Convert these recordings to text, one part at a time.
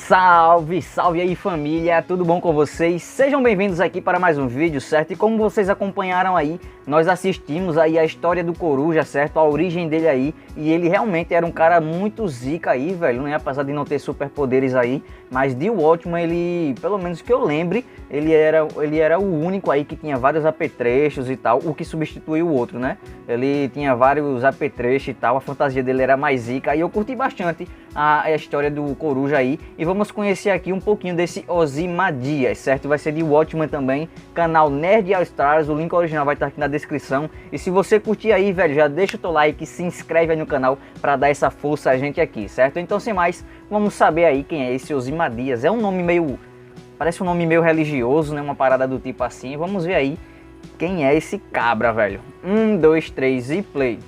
Salve, salve aí família, tudo bom com vocês? Sejam bem-vindos aqui para mais um vídeo, certo? E como vocês acompanharam aí, nós assistimos aí a história do Coruja, certo? A origem dele aí, e ele realmente era um cara muito zica aí, velho, né? Apesar de não ter superpoderes aí, mas de Watchmen ele, pelo menos que eu lembre, ele era o único aí que tinha vários apetrechos e tal, o que substituiu o outro, né? Ele tinha vários apetrechos e tal, a fantasia dele era mais zica, e eu curti bastante a história do Coruja aí, e vamos conhecer aqui um pouquinho desse Ozymandias, certo? Vai ser de Watchmen também, canal Nerd All Stars, o link original vai estar aqui na descrição, e se você curtir aí, velho, já deixa o teu like, se inscreve aí no canal para dar essa força a gente aqui, certo? Então, sem mais, vamos saber aí quem é esse Ozymandias. É um nome meio, parece um nome meio religioso, né? Uma parada do tipo assim. Vamos ver aí quem é esse cabra, velho. 1, 2, 3 e play.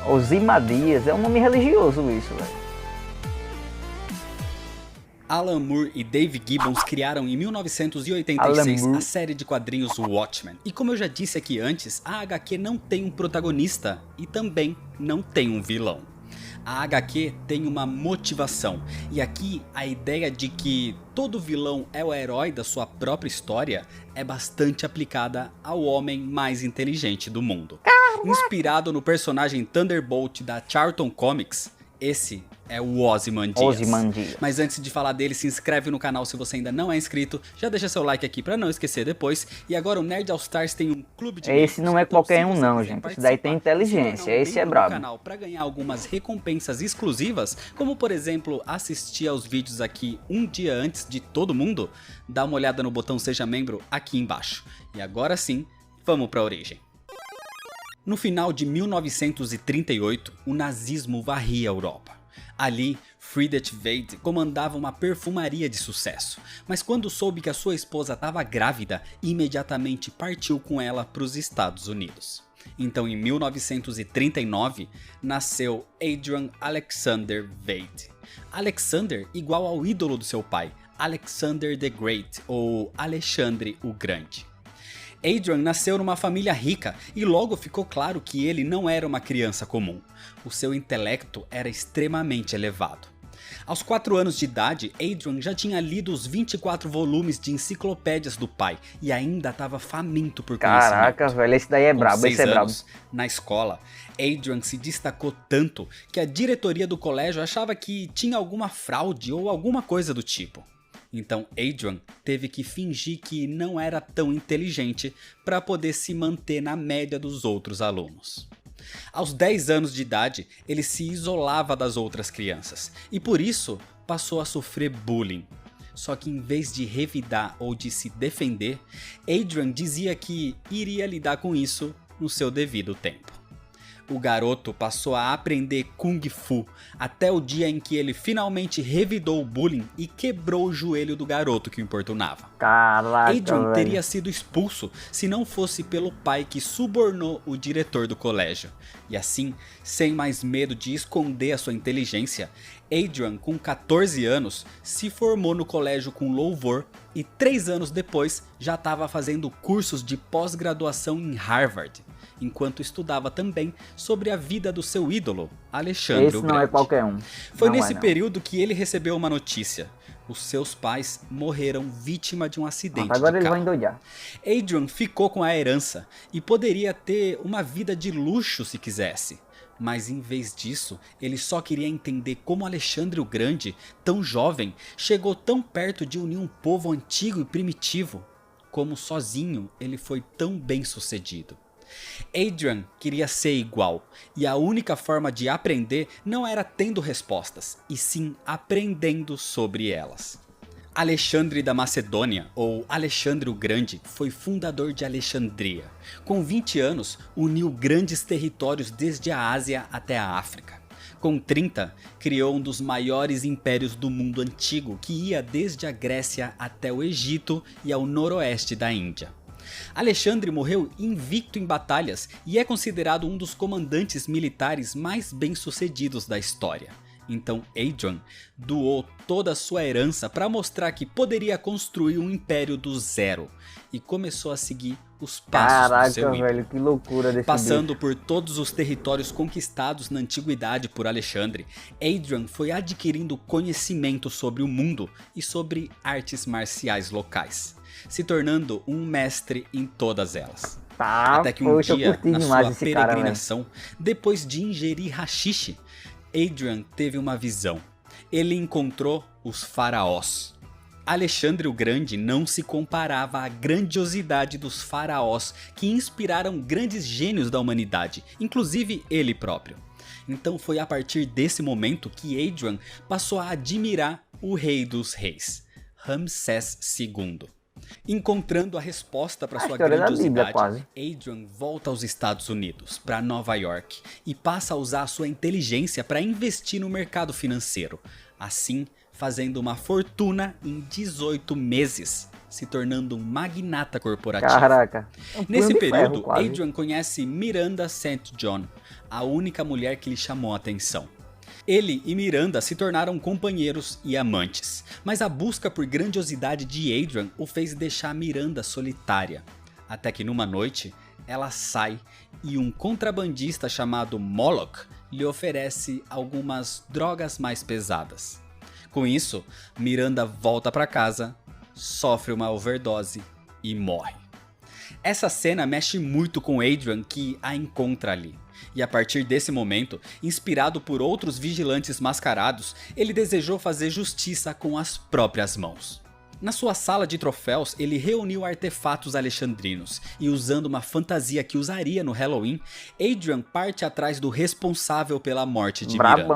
Ozymandias, é um nome religioso isso, velho. Alan Moore e Dave Gibbons criaram em 1986 a série de quadrinhos Watchmen. E como eu já disse aqui antes, a HQ não tem um protagonista e também não tem um vilão. A HQ tem uma motivação, e aqui a ideia de que todo vilão é o herói da sua própria história é bastante aplicada ao homem mais inteligente do mundo. Inspirado no personagem Thunderbolt da Charlton Comics, esse é o Ozymandias. Mas antes de falar dele, se inscreve no canal se você ainda não é inscrito, já deixa seu like aqui pra não esquecer depois. E agora o Nerd All Stars tem um clube de Esse não é qualquer um não, gente. Esse daí tem inteligência, esse é brabo. Canal para ganhar algumas recompensas exclusivas, como por exemplo, assistir aos vídeos aqui um dia antes de todo mundo, dá uma olhada no botão Seja Membro aqui embaixo. E agora sim, vamos pra origem. No final de 1938, o nazismo varria a Europa. Ali, Friedrich Wade comandava uma perfumaria de sucesso, mas quando soube que a sua esposa estava grávida, imediatamente partiu com ela para os Estados Unidos. Então, em 1939, nasceu Adrian Alexander Wade. Alexander igual ao ídolo do seu pai, Alexander the Great, ou Alexandre o Grande. Adrian nasceu numa família rica e logo ficou claro que ele não era uma criança comum. O seu intelecto era extremamente elevado. Aos 4 anos de idade, Adrian já tinha lido os 24 volumes de enciclopédias do pai e ainda estava faminto por conhecimento. Caraca, velho, esse daí é brabo, esse é brabo. Na escola, Adrian se destacou tanto que a diretoria do colégio achava que tinha alguma fraude ou alguma coisa do tipo. Então Adrian teve que fingir que não era tão inteligente para poder se manter na média dos outros alunos. Aos 10 anos de idade, ele se isolava das outras crianças e por isso passou a sofrer bullying. Só que em vez de revidar ou de se defender, Adrian dizia que iria lidar com isso no seu devido tempo. O garoto passou a aprender Kung Fu até o dia em que ele finalmente revidou o bullying e quebrou o joelho do garoto que o importunava. Caraca, Adrian teria sido expulso se não fosse pelo pai que subornou o diretor do colégio. E assim, sem mais medo de esconder a sua inteligência, Adrian, com 14 anos, se formou no colégio com louvor e 3 anos depois já estava fazendo cursos de pós-graduação em Harvard, enquanto estudava também sobre a vida do seu ídolo, Alexandre o Grande. Esse não é qualquer um. Foi nesse período que ele recebeu uma notícia. Os seus pais morreram vítima de um acidente agora de ele carro. vai endoidar. Adrian ficou com a herança e poderia ter uma vida de luxo se quisesse. Mas em vez disso, ele só queria entender como Alexandre o Grande, tão jovem, chegou tão perto de unir um povo antigo e primitivo. Como sozinho ele foi tão bem sucedido. Adrian queria ser igual, e a única forma de aprender não era tendo respostas, e sim aprendendo sobre elas. Alexandre da Macedônia, ou Alexandre o Grande, foi fundador de Alexandria. Com 20 anos, uniu grandes territórios desde a Ásia até a África. Com 30, criou um dos maiores impérios do mundo antigo, que ia desde a Grécia até o Egito e ao noroeste da Índia. Alexandre morreu invicto em batalhas e é considerado um dos comandantes militares mais bem-sucedidos da história. Então Adrian doou toda a sua herança para mostrar que poderia construir um império do zero e começou a seguir os passos do seu ídolo. Velho, que loucura desse Passando bicho. por todos os territórios conquistados na antiguidade por Alexandre, Adrian foi adquirindo conhecimento sobre o mundo e sobre artes marciais locais, se tornando um mestre em todas elas. Até que um dia, na sua peregrinação, depois de ingerir haxixe, Adrian teve uma visão. Ele encontrou os faraós. Alexandre o Grande não se comparava à grandiosidade dos faraós que inspiraram grandes gênios da humanidade, inclusive ele próprio. Então foi a partir desse momento que Adrian passou a admirar o rei dos reis, Ramsés II. Encontrando a resposta para sua grandiosidade, Adrian volta aos Estados Unidos, para Nova York, e passa a usar a sua inteligência para investir no mercado financeiro, assim fazendo uma fortuna em 18 meses, se tornando um magnata corporativo. Caraca. Nesse período, Adrian conhece Miranda St. John, a única mulher que lhe chamou a atenção. Ele e Miranda se tornaram companheiros e amantes, mas a busca por grandiosidade de Adrian o fez deixar Miranda solitária. Até que numa noite, ela sai e um contrabandista chamado Moloch lhe oferece algumas drogas mais pesadas. Com isso, Miranda volta para casa, sofre uma overdose e morre. Essa cena mexe muito com Adrian, que a encontra ali. E a partir desse momento, inspirado por outros vigilantes mascarados, ele desejou fazer justiça com as próprias mãos. Na sua sala de troféus, ele reuniu artefatos alexandrinos e, usando uma fantasia que usaria no Halloween, Adrian parte atrás do responsável pela morte de Miranda.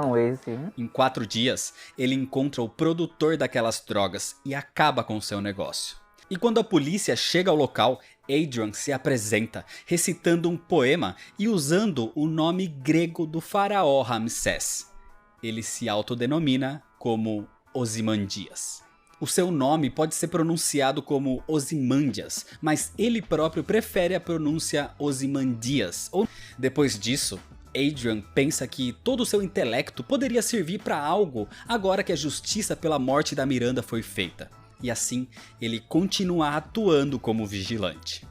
Em 4 dias, ele encontra o produtor daquelas drogas e acaba com seu negócio. E quando a polícia chega ao local, Adrian se apresenta, recitando um poema e usando o nome grego do faraó Ramsés. Ele se autodenomina como Ozymandias. O seu nome pode ser pronunciado como Ozymandias, mas ele próprio prefere a pronúncia Ozymandias. Depois disso, Adrian pensa que todo o seu intelecto poderia servir para algo agora que a justiça pela morte da Miranda foi feita. E assim, ele continua atuando como vigilante.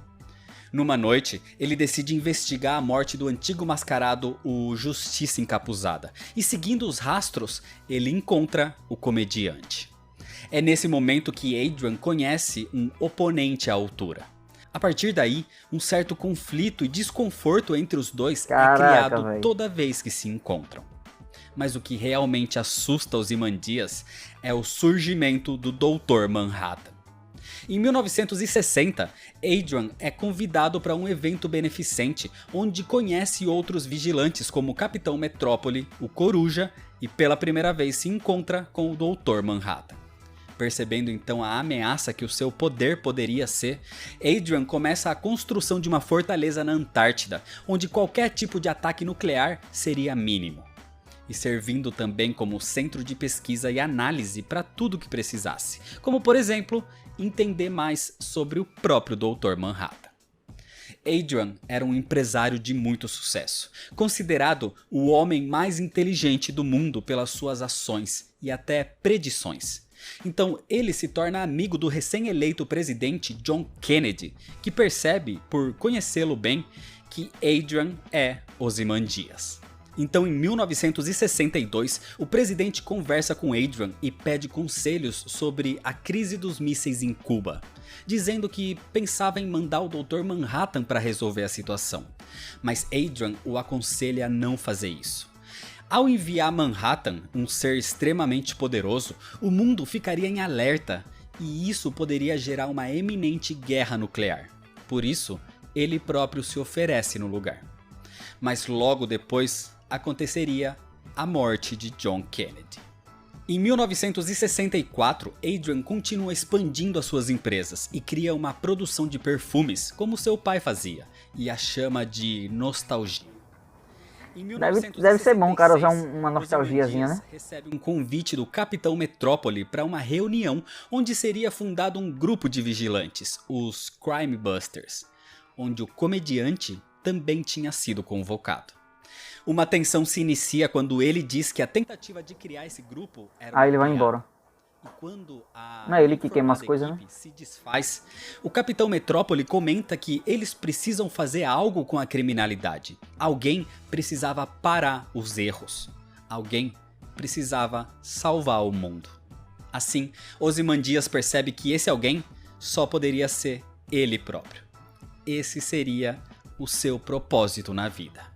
Numa noite, ele decide investigar a morte do antigo mascarado, o Justiça Encapuzada. E seguindo os rastros, ele encontra o comediante. É nesse momento que Adrian conhece um oponente à altura. A partir daí, um certo conflito e desconforto entre os dois é criado toda vez que se encontram. Mas o que realmente assusta os Ozymandias é o surgimento do Dr. Manhattan. Em 1960, Adrian é convidado para um evento beneficente onde conhece outros vigilantes como o Capitão Metrópole, o Coruja, e pela primeira vez se encontra com o Dr. Manhattan. Percebendo então a ameaça que o seu poder poderia ser, Adrian começa a construção de uma fortaleza na Antártida, onde qualquer tipo de ataque nuclear seria mínimo. E servindo também como centro de pesquisa e análise para tudo que precisasse, como por exemplo, entender mais sobre o próprio Dr. Manhattan. Adrian era um empresário de muito sucesso, considerado o homem mais inteligente do mundo pelas suas ações e até predições. Então ele se torna amigo do recém-eleito presidente John Kennedy, que percebe, por conhecê-lo bem, que Adrian é Ozymandias. Então em 1962, o presidente conversa com Adrian e pede conselhos sobre a crise dos mísseis em Cuba, dizendo que pensava em mandar o Dr. Manhattan para resolver a situação. Mas Adrian o aconselha a não fazer isso. Ao enviar Manhattan, um ser extremamente poderoso, o mundo ficaria em alerta e isso poderia gerar uma eminente guerra nuclear. Por isso, ele próprio se oferece no lugar. Mas logo depois aconteceria a morte de John Kennedy. Em 1964, Adrian continua expandindo as suas empresas e cria uma produção de perfumes como seu pai fazia e a chama de nostalgia. Deve ser bom, cara, usar uma nostalgiazinha, né? Recebe um convite do Capitão Metrópole para uma reunião onde seria fundado um grupo de vigilantes, os Crime Busters, onde o comediante também tinha sido convocado. Uma tensão se inicia quando ele diz que a tentativa de criar esse grupo era Aí ele vai piada. embora. E quando a Não é ele que queima as informada coisas, né? equipe se desfaz, o Capitão Metrópole comenta que eles precisam fazer algo com a criminalidade. Alguém precisava parar os erros. Alguém precisava salvar o mundo. Assim, Ozymandias percebe que esse alguém só poderia ser ele próprio. Esse seria o seu propósito na vida.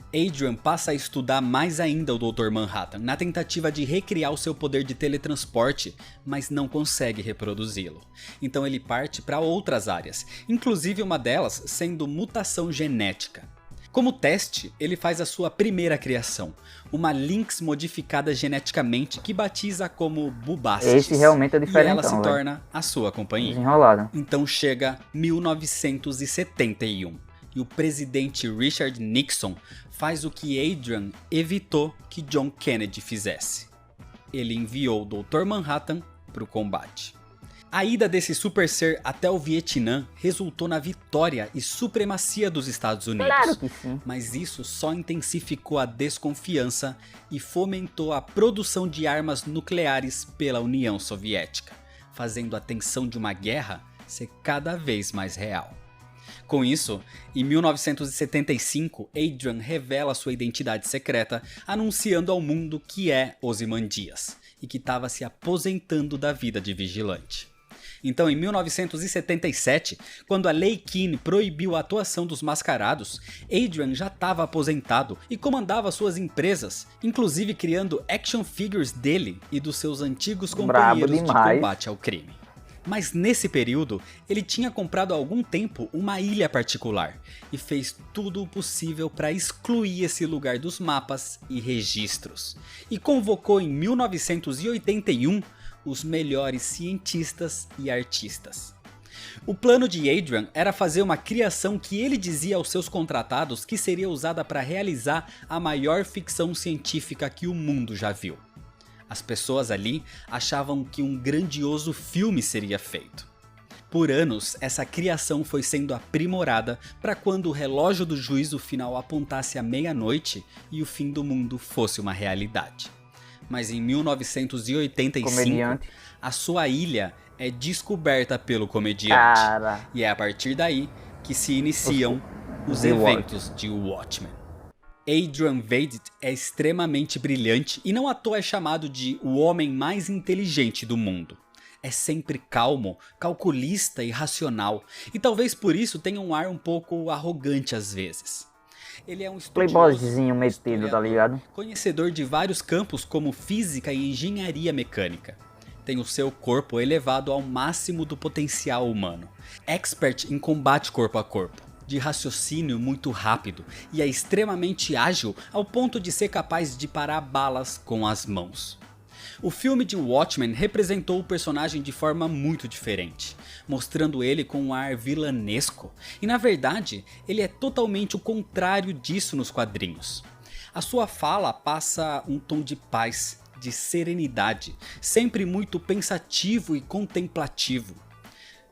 Adrian passa a estudar mais ainda o Dr. Manhattan na tentativa de recriar o seu poder de teletransporte, mas não consegue reproduzi-lo. Então ele parte para outras áreas, inclusive uma delas sendo mutação genética. Como teste, ele faz a sua primeira criação, uma Lynx modificada geneticamente que batiza como Bubastis. Esse realmente é e diferentão, ela se velho. torna a sua companhia. Desenrolado. Então chega 1971 e o presidente Richard Nixon faz o que Adrian evitou que John Kennedy fizesse. Ele enviou o Dr. Manhattan para o combate. A ida desse super ser até o Vietnã resultou na vitória e supremacia dos Estados Unidos. Claro que sim. Mas isso só intensificou a desconfiança e fomentou a produção de armas nucleares pela União Soviética, fazendo a tensão de uma guerra ser cada vez mais real. Com isso, em 1975, Adrian revela sua identidade secreta, anunciando ao mundo que é Ozymandias e que estava se aposentando da vida de vigilante. Então, em 1977, quando a Lei Keane proibiu a atuação dos mascarados, Adrian já estava aposentado e comandava suas empresas, inclusive criando action figures dele e dos seus antigos companheiros de combate ao crime. Mas nesse período, ele tinha comprado há algum tempo uma ilha particular e fez tudo o possível para excluir esse lugar dos mapas e registros. E convocou em 1981 os melhores cientistas e artistas. O plano de Adrian era fazer uma criação que ele dizia aos seus contratados que seria usada para realizar a maior ficção científica que o mundo já viu. As pessoas ali achavam que um grandioso filme seria feito. Por anos, essa criação foi sendo aprimorada para quando o relógio do juízo final apontasse a meia-noite e o fim do mundo fosse uma realidade. Mas em 1985, a sua ilha é descoberta pelo comediante. E é a partir daí que se iniciam os eventos de Watchmen. Adrian Veidt é extremamente brilhante e não à toa é chamado de o homem mais inteligente do mundo. É sempre calmo, calculista e racional, e talvez por isso tenha um ar um pouco arrogante às vezes. Ele é um playboyzinho metido, tá ligado? Conhecedor de vários campos como física e engenharia mecânica. Tem o seu corpo elevado ao máximo do potencial humano. Expert em combate corpo a corpo, de raciocínio muito rápido e é extremamente ágil ao ponto de ser capaz de parar balas com as mãos. O filme de Watchmen representou o personagem de forma muito diferente, mostrando ele com um ar vilanesco, e na verdade ele é totalmente o contrário disso nos quadrinhos. A sua fala passa um tom de paz, de serenidade, sempre muito pensativo e contemplativo.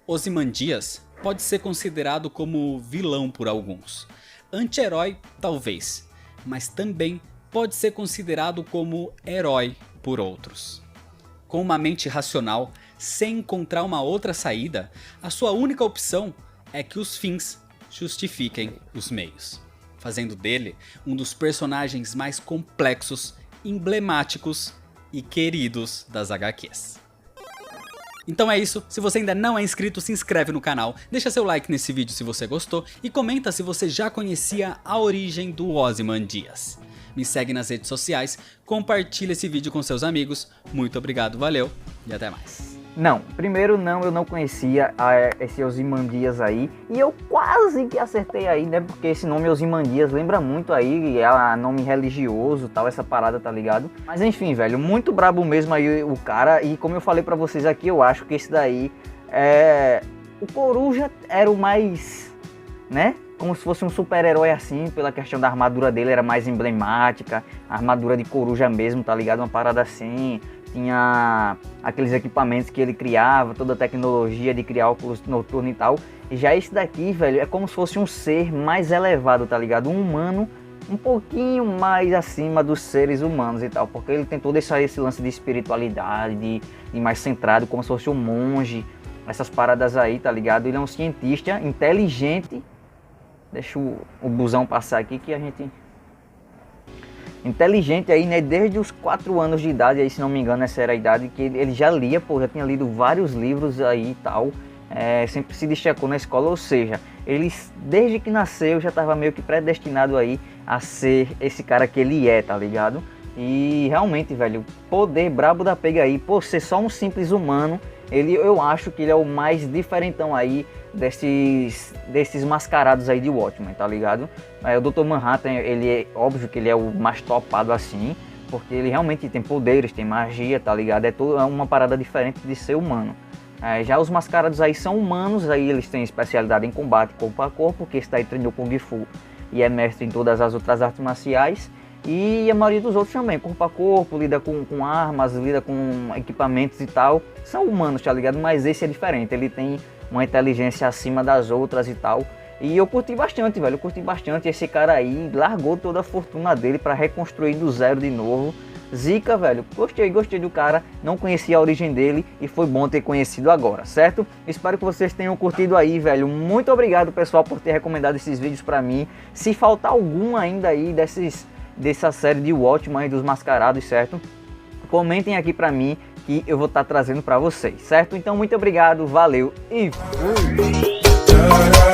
Ozymandias pode ser considerado como vilão por alguns, anti-herói talvez, mas também pode ser considerado como herói por outros. Com uma mente racional, sem encontrar uma outra saída, a sua única opção é que os fins justifiquem os meios, fazendo dele um dos personagens mais complexos, emblemáticos e queridos das HQs. Então é isso, se você ainda não é inscrito, se inscreve no canal, deixa seu like nesse vídeo se você gostou e comenta se você já conhecia a origem do Ozymandias. Me segue nas redes sociais, compartilha esse vídeo com seus amigos, muito obrigado, valeu e até mais. Não, primeiro eu não conhecia esse Ozymandias aí, e eu quase que acertei aí, né, porque esse nome Ozymandias lembra muito aí, é nome religioso tal, essa parada, tá ligado? Mas enfim, velho, muito brabo mesmo aí o cara, e como eu falei pra vocês aqui, eu acho que esse daí o Coruja era o mais, né, como se fosse um super-herói assim, pela questão da armadura dele, era mais emblemática, a armadura de coruja mesmo, tá ligado? Uma parada assim, tinha aqueles equipamentos que ele criava, toda a tecnologia de criar óculos noturno e tal. E já esse daqui, velho, é como se fosse um ser mais elevado, tá ligado? Um humano um pouquinho mais acima dos seres humanos e tal, porque ele tentou deixar esse lance de espiritualidade, de mais centrado, como se fosse um monge, essas paradas aí, tá ligado? Ele é um cientista inteligente. Deixa o busão passar aqui que a gente... Inteligente aí, né? Desde os 4 anos de idade, aí, se não me engano, essa era a idade que ele já lia, pô, já tinha lido vários livros aí e tal. Sempre se destacou na escola, ou seja, ele desde que nasceu já estava meio que predestinado aí a ser esse cara que ele é, tá ligado? E realmente, velho, poder brabo da pega aí, por ser só um simples humano, eu acho que ele é o mais diferentão aí desses mascarados aí de Watchmen, tá ligado? O Dr. Manhattan, ele é óbvio que ele é o mais topado assim, porque ele realmente tem poderes, tem magia, tá ligado? É uma parada diferente de ser humano. Já os mascarados aí são humanos, aí eles têm especialidade em combate corpo a corpo, que esse daí treinou Kung Fu e é mestre em todas as outras artes marciais. E a maioria dos outros também, corpo a corpo, lida com armas, lida com equipamentos e tal. São humanos, tá ligado? Mas esse é diferente, ele tem uma inteligência acima das outras e tal. E eu curti bastante, velho, eu curti bastante. Esse cara aí largou toda a fortuna dele pra reconstruir do zero de novo. Zica, velho, gostei do cara, não conhecia a origem dele e foi bom ter conhecido agora, certo? Espero que vocês tenham curtido aí, velho. Muito obrigado, pessoal, por ter recomendado esses vídeos pra mim. Se faltar algum ainda aí dessa série de Watchmen dos mascarados, certo? Comentem aqui pra mim que eu vou estar trazendo pra vocês, certo? Então, muito obrigado, valeu e fui!